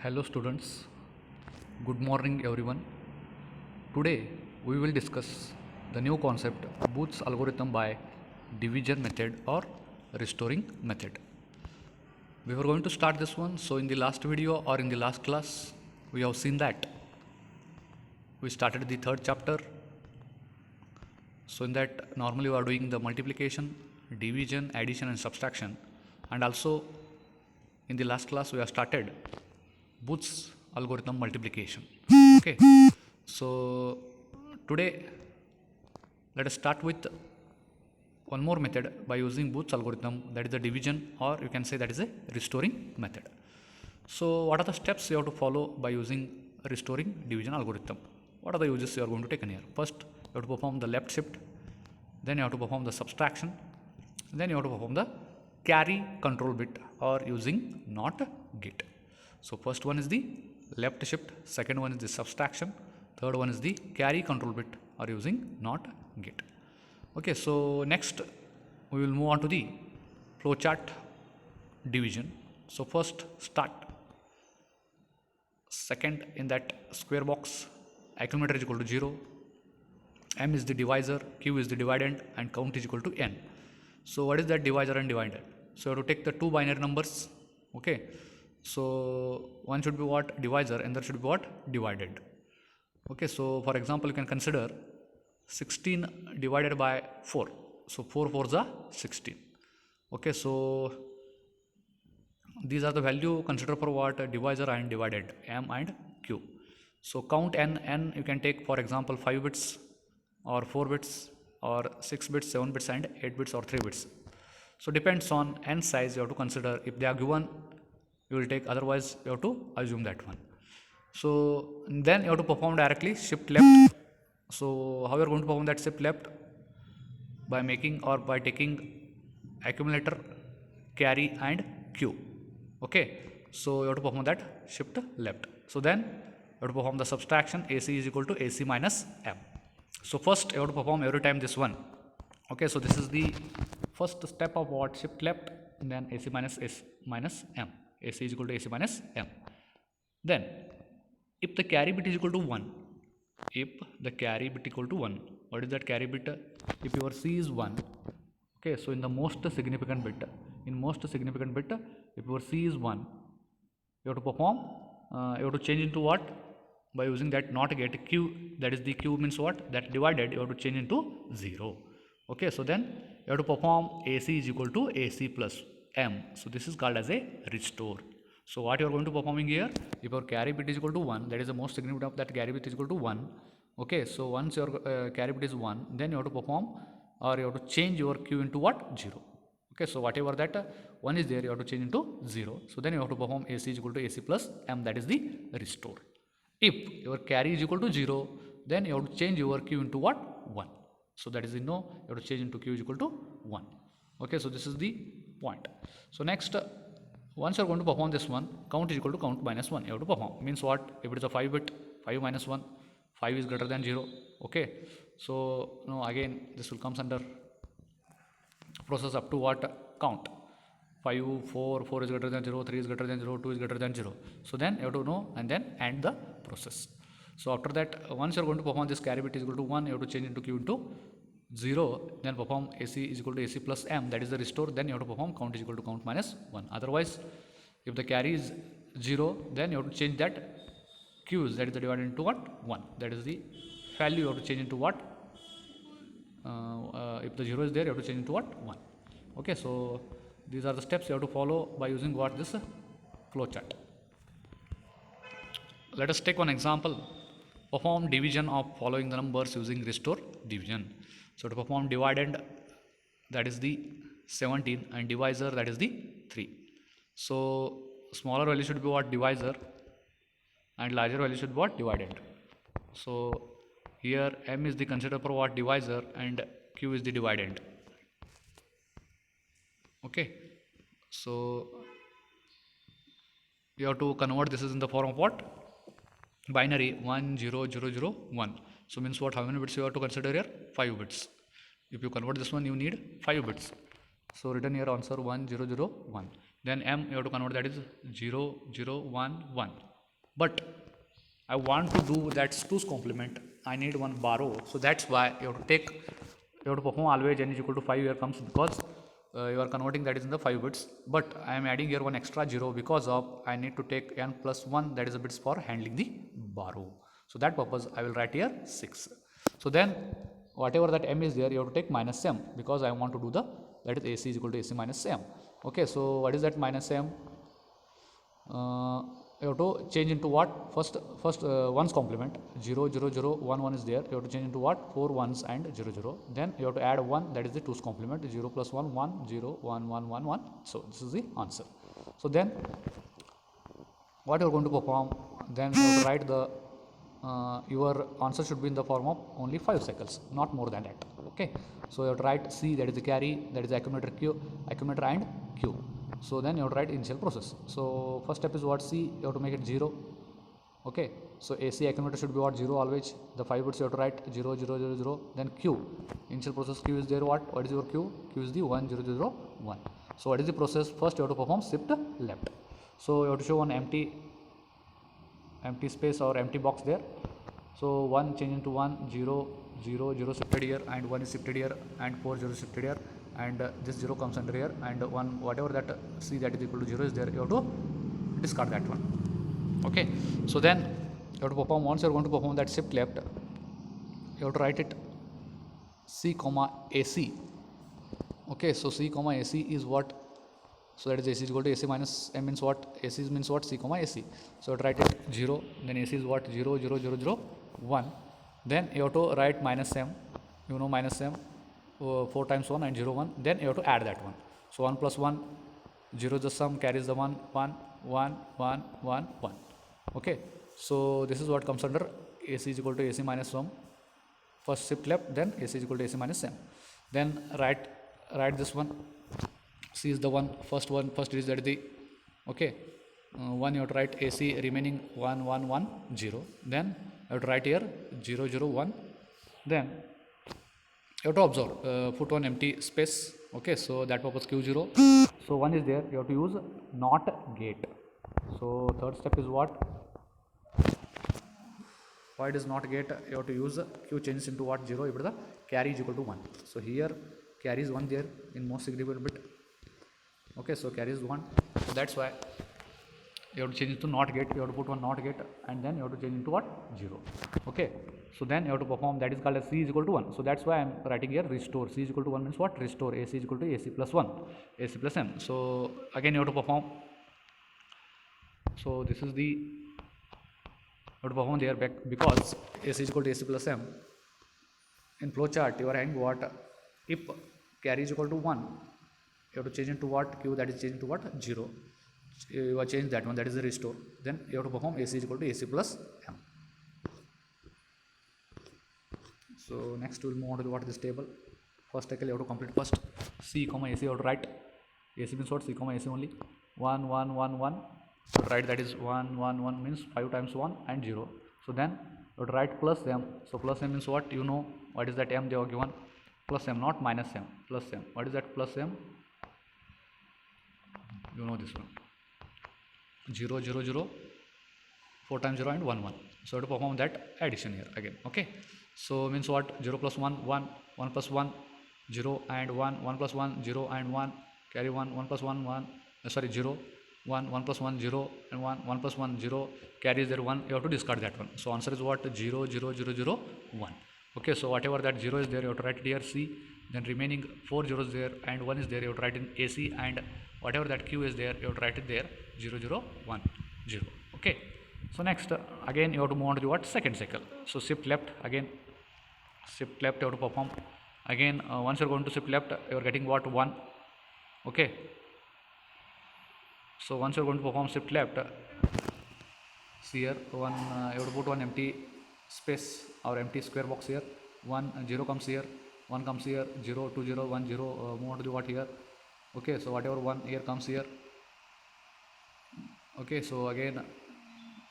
Hello students, good morning everyone. Today we will discuss the new concept Booth's algorithm by division method or restoring method. We were going to start this one, so in the last video or in the last class we have seen that we started the third chapter. So in that normally we are doing the multiplication, division, addition and subtraction, and also in the last class we have started Booth's algorithm multiplication. Okay, so today let us start with one more method by using Booth's algorithm, that is the division, or you can say that is a restoring method. So what are the steps you have to follow by using restoring division algorithm? What are the uses you are going to take in here? First you have to perform the left shift, then you have to perform the subtraction, then you have to perform the carry control bit or using not gate. So first one is the left shift, second one is the subtraction, third one is the carry control bit or using not gate. Okay, so next we will move on to the flowchart division. So first start, second in that square box, accumulator is equal to 0, m is the divisor, q is the dividend and count is equal to n. So what is that divisor and dividend? So you have to take the two binary numbers. Okay, so one should be what? Divisor, and there should be what? Divided. Okay, so for example you can consider 16 divided by 4. So 4 4s are 16. Okay, so these are the value consider for what? Divisor and divided, m and q. So count n you can take for example 5 bits or 4 bits or 6 bits, 7 bits and 8 bits or 3 bits. So depends on n size you have to consider. If they are given you will take, otherwise you have to assume that one. So then you have to perform directly shift left. So how you are going to perform that shift left? By making or by taking accumulator, carry and q. Okay, so you have to perform that shift left. So then you have to perform the subtraction, AC is equal to AC minus m. So first you have to perform every time this one. Okay, so this is the first step of what? Shift left, and then AC minus S minus m. AC is equal to AC minus m. Then if the carry bit is equal to 1, if the carry bit equal to 1, what is that carry bit? If your C is 1, okay, so in the most significant bit, if your C is 1, you have to perform, you have to change into what? By using that not gate, q, that is the q means what? That divided, you have to change into 0. Okay, so then you have to perform AC is equal to AC plus m. So this is called as a restore. So what you are going to performing here? If your carry bit is equal to 1, that is the most significant of that carry bit is equal to 1. Okay, so once your carry bit is 1, then you have to perform or you have to change your q into what? 0. Okay, so whatever that 1 is there, you have to change into 0. So then you have to perform AC is equal to AC plus m, that is the restore. If your carry is equal to 0, then you have to change your q into what? 1. So that is the no, you have to change into q is equal to 1. Okay, so this is the point. So next, once you are going to perform this one, count is equal to count minus 1, you have to perform. Means what? If it is a 5 bit, 5 minus 1, 5 is greater than 0. Okay, so no, again this will comes under process up to what? Count. 5, 4, 4 is greater than 0, 3 is greater than 0, 2 is greater than 0. So then you have to know and then end the process. So after that, once you are going to perform this carry bit is equal to 1, you have to change into q into 0, then perform AC is equal to AC plus m, that is the restore. Then you have to perform count is equal to count minus 1. Otherwise, if the carry is 0, then you have to change that q's, that is the divided into what? 1. That is the value you have to change into what? If the 0 is there, you have to change into what? 1. Okay, so these are the steps you have to follow by using what? This flowchart. Let us take one example. Perform division of following the numbers using restore division. So to perform dividend, that is the 17, and divisor, that is the 3. So smaller value should be what? Divisor, and larger value should be what? Dividend. So here m is the consider for what? Divisor, and q is the dividend. Okay, so you have to convert this is in the form of what? Binary 1 0 0 0 1. So means what? How many bits you have to consider here? 5 bits. If you convert this one, you need 5 bits. So written here answer 1 0 0 1. Then m you have to convert, that is 0 0 1 1. but I want to do that 2's complement. I need one borrow, so that's why you have to take, you have to perform always n is equal to 5 here comes, because you are converting that is in the 5 bits, but I am adding here one extra 0 because of I need to take n plus 1, that is the bits for handling the borrow. So that purpose I will write here 6. So then whatever that m is there, you have to take minus m, because I want to do the, that is AC is equal to AC minus m. Okay, so what is that minus m? You have to change into what? First ones complement, 0 0 0 1 1 is there, you have to change into what? 4 ones and 0 0, then you have to add 1, that is the 2's complement, 0 plus 1 1 0 1 1 1 1. So this is the answer. So then what you are going to perform, then you have to write the your answer should be in the form of only 5 cycles, not more than that. Okay, so you have to write C, that is the carry, that is the accumulator Q, accumulator and Q. So then you have to write initial process. So first step is what? C, you have to make it 0. Okay, so AC accumulator should be what? 0 always. The 5 bits you have to write 0 0 0 0. Then Q, initial process Q is there. What is your Q? Q is the 1 0 0 1. So what is the process? First you have to perform shift left. So you have to show one empty space or empty box there. So 1 change into 1, 0 0 0 shifted here, and 1 is shifted here, and 4 0 shifted here, and this 0 comes under here, and 1 whatever that C that is equal to 0 is there, you have to discard that one. Okay, so then you have to perform, once you are going to perform that shift left, you have to write it C comma AC. Okay, so C comma AC is what? So that is AC is equal to AC minus m, means what? AC means what? C comma AC. So you have to write it 0, then AC is what? 0 0 0 0 1. Then you have to write minus m, you know minus m, 4 times 1 and 0 1. Then you have to add that one. So 1 plus 1, 0 is the sum, carries the 1 1 1 1 1 1. Okay, so this is what comes under AC is equal to AC minus m. First shift left, then AC is equal to AC minus m. Then write this one. C is the first is that the, okay, 1 you have to write AC remaining 1 1 1 0. Then you have to write here 0 0 1. Then you have to observe, put one empty space. Okay, so that purpose Q0. So 1 is there, you have to use NOT gate. So third step is what? Why it is NOT gate? You have to use Q changes into what? 0, if the carry is equal to 1. So here carry is 1 there in most significant bit. Okay, so carry is 1, so that's why you have to change it to NOT gate. You have to put one NOT gate, and then you have to change into what? 0. Okay, so then you have to perform, that is called as C is equal to 1. So that's why I am writing here restore. C is equal to 1 means what? Restore. AC is equal to AC plus 1, AC plus m. So again you have to perform. So this is the, you have to perform there back, because AC is equal to AC plus m. In flow chart you are having what? If carry is equal to 1, you have to change into what? Q, that is changed to what? 0. You have changed that one, that is the restore. Then you have to perform AC is equal to AC plus m. So next we will move on to what is this table. First cycle you have to complete first. C comma AC you have to write. AC means what? C comma AC only. 1 1 1 1. So write that is 1 1 1 means 5 times 1 and 0. So then you have to write plus m. So plus m means what? You know what is that m they have given? Plus m, not minus m. Plus m. What is that plus m? You know this one. 0 0 0, 4 times 0 and 1 1. So to perform that addition here again. Okay, so means what? 0 plus 1 1, 1 plus 1 0 and 1, 1 plus 1 0 and 1, carry 1, 1 plus 1 1, 0 1, 1 plus 1 0 and 1, 1 plus 1 0, carries there 1. You have to discard that one. So answer is what? 0 0 0 0 1. Okay, so whatever that 0 is there, you have to write it here C. Then remaining 4 zeros there and 1 is there, you have to write in AC, and whatever that Q is there, you have to write it there 0 0 1 0. Okay, so next again you have to move on to the what? Second cycle. So shift left, again shift left you have to perform. Again once you are going to shift left, you are getting what? 1. Okay, so once you are going to perform shift left, see here one, you have to put one empty space or empty square box here. 1 0 comes here, 1 comes here, 0 2 0 1 0, move on to the what here. Okay, so whatever 1 here comes here. Okay, so again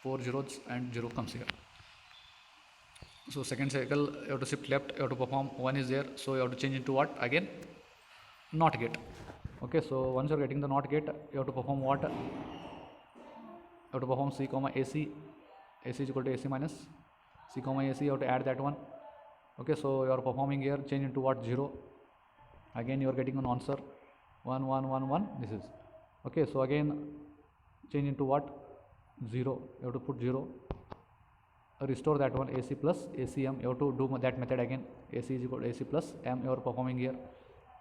4 zeros and 0 comes here. So second cycle you have to shift left, you have to perform. 1 is there, so you have to change into what? Again NOT gate. Okay, so once you are getting the NOT gate, you have to perform what? have to perform C comma AC. AC is equal to AC minus C comma AC. You have to add that one. Okay, so you are performing here, change into what? 0. Again you are getting an answer 1 1 1 1. This is okay. So again change into what? 0. You have to put 0. Restore that one, AC plus ACM. You have to do that method again. AC is equal to AC plus M. You are performing here,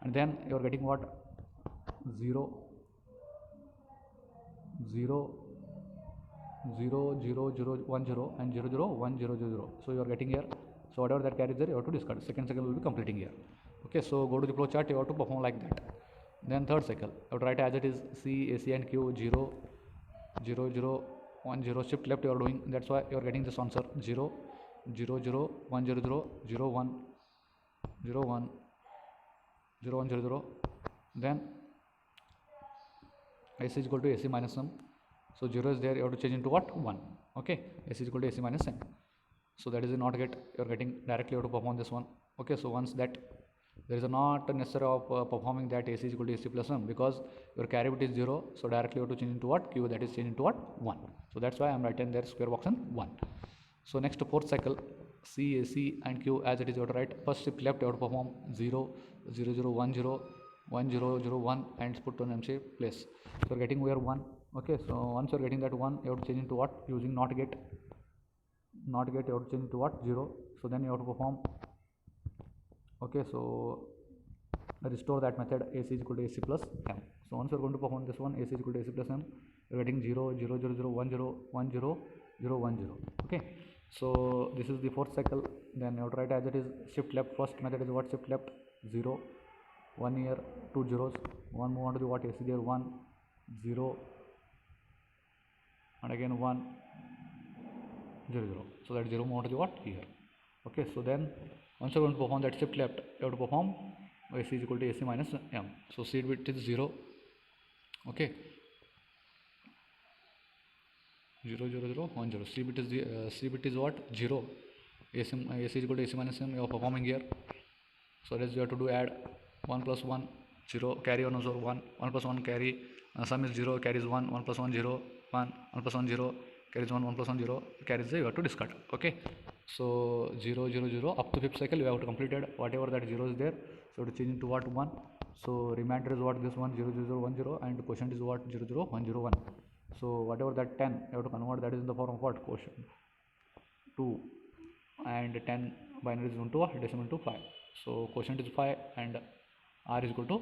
and then you are getting what? 0 0 0 0 0 1 0 and 0 0 1 0 0 0. So you are getting here. So whatever that carries there, you have to discard. Second cycle will be completing here. Okay, so go to the flow chart. You have to perform like that. Then third cycle, you have to write as it is. C, AC and Q 0 0 0 1 0. Shift left you are doing. That's why you are getting this answer 0 0 0 1 0 0 0 1 0 1 0 1 0 0. Then AC is equal to AC minus M. So 0 is there, you have to change into what? 1. Okay, AC is equal to AC minus M. So that is a not get, you are getting directly, you have to perform this one. Okay, so once that there is a not necessary of performing that AC is equal to AC plus M, because your carry bit is 0. So directly you have to change into what? Q, that is change into what? 1. So that's why I am writing there square box and 1. So next fourth cycle, C, AC and Q as it is, you have to write. First shift left, you have to perform 0 0 0 1 0 1 0 0 1 and put on M shape place. So you are getting where 1. Okay, so once you are getting that 1, you have to change into what? Using not get you have to change into what? 0. So then you have to perform. Okay, so restore that method. AC is equal to AC plus M. So once you are going to perform this one, AC is equal to AC plus M, you are getting 0 0 0 0 1 0 1 0 0 1 0. Okay, so this is the fourth cycle. Then you have to write as it is. Shift left, first method is what? Shift left 0 1 here, 2 zeros, 1 move on to the what? AC there 1 0 and again 1 0 0. So that 0 move on to the what? Here. Okay, so then once you are going to perform that shift left, you have to perform AC is equal to AC minus M. So seed bit is 0. Okay, 0 0 0 1 0. C bit is what? 0. AC is equal to AC minus M. You are performing here. So that is you have to do add 1 plus 1 0, carry 1 also 1 1 plus 1 carry, sum is 0, carries 1 1 plus 1 0 1 1 plus 1 0, carries 1 1 plus 1 0, carries 0, you have to discard. Okay, so 0 0 0 up to fifth cycle you have to completed whatever that 0 is there. So to change into what? 1. So remainder is what? This one 0 0 0 1 0 and quotient is what? 0 0 1 0 1. So whatever that 10 you have to convert, that is in the form of what? Quotient 2 and 10 binary is into what? Decimal into 5. So quotient is 5 and R is equal to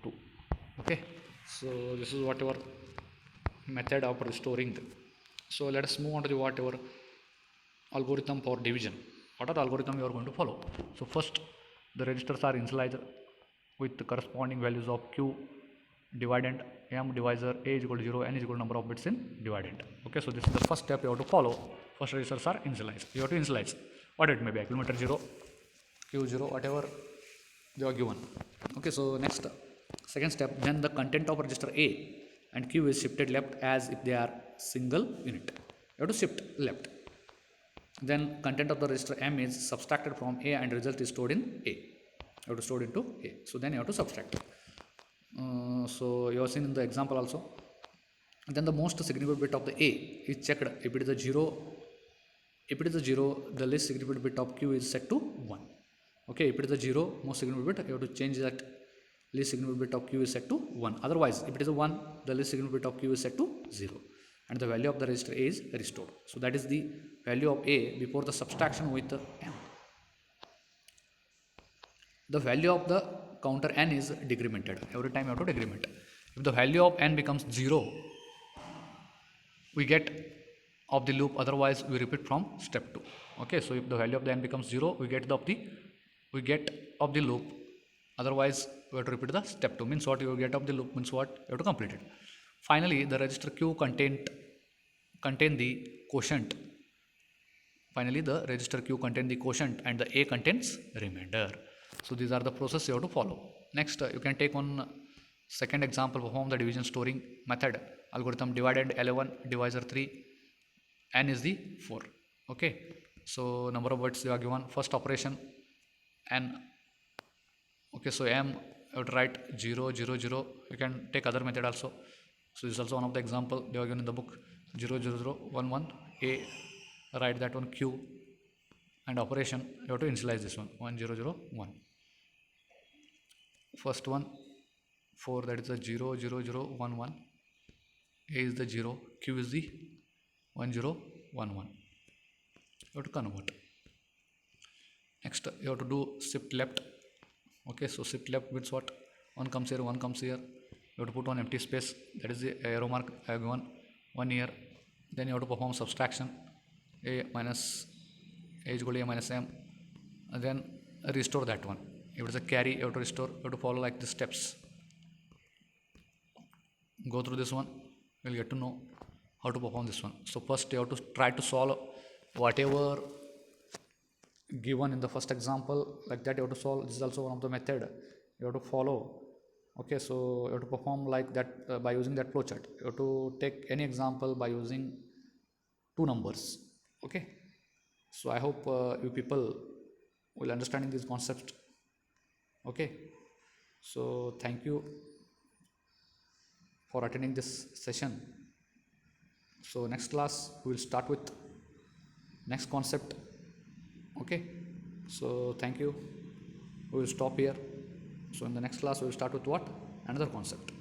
2. Okay, so this is whatever method of restoring. So let us move on to the whatever algorithm for division. What are the algorithm you are going to follow? So first, the registers are initialized with the corresponding values of Q dividend, M divisor, A is equal to 0, N is equal to number of bits in dividend. Okay, so this is the first step you have to follow. First registers are initialized. You have to initialize what it may be, accumulator 0, Q 0, whatever they are given. Okay, so next second step, then the content of register A and Q is shifted left as if they are single unit. You have to shift left. Then content of the register M is subtracted from A and result is stored in A. You have to store it into A. So then you have to subtract. So you have seen in the example also. Then the most significant bit of the A is checked. If it is a 0, the least significant bit of Q is set to 1. Okay, if it is a 0, most significant bit, you have to change that least significant bit of Q is set to 1. Otherwise, if it is a 1, the least significant bit of Q is set to 0. And the value of the register A is restored. So that is the value of A before the subtraction with the M. The value of the counter N is decremented. Every time you have to decrement. If the value of N becomes 0, we get of the loop, otherwise we repeat from step 2. Okay, so if the value of the N becomes 0, we get of the loop, otherwise we have to repeat the step 2. Means what? You get of the loop means what? You have to complete it. Finally, the register Q contain the quotient. Finally, the register Q contain the quotient and the A contains remainder. So these are the process you have to follow. Next, you can take on second example, perform the division storing method. Algorithm dividend 11, divisor 3, N is the 4. Okay, so number of bits you are given. First operation N. Okay, so M you have to write 0 0 0. You can take other method also. So this is also one of the example they are given in the book. 0 0 0 1 1 A, write that one Q, and operation you have to initialize this one 1 0 0 1. First one 4, that is the 0 0 0 1 1. A is the 0, Q is the 1 0 1 1. You have to convert. Next you have to do shift left. Okay, so shift left means what? One comes here, one comes here. You have to put one empty space, that is the arrow mark I have given, one here. Then you have to perform subtraction, a minus a is equal to a minus m, and then restore that one. If it is a carry, you have to restore. You have to follow like the steps. Go through this one, you will get to know how to perform this one. So first you have to try to solve whatever given in the first example, like that you have to solve. This is also one of the method you have to follow. Okay, so you have to perform like that by using that flowchart. You have to take any example by using two numbers. Okay, so I hope you people will understanding this concept. Okay, so thank you for attending this session. So next class we will start with next concept. Okay, so thank you. We will stop here. So in the next class we will start with what? Another concept.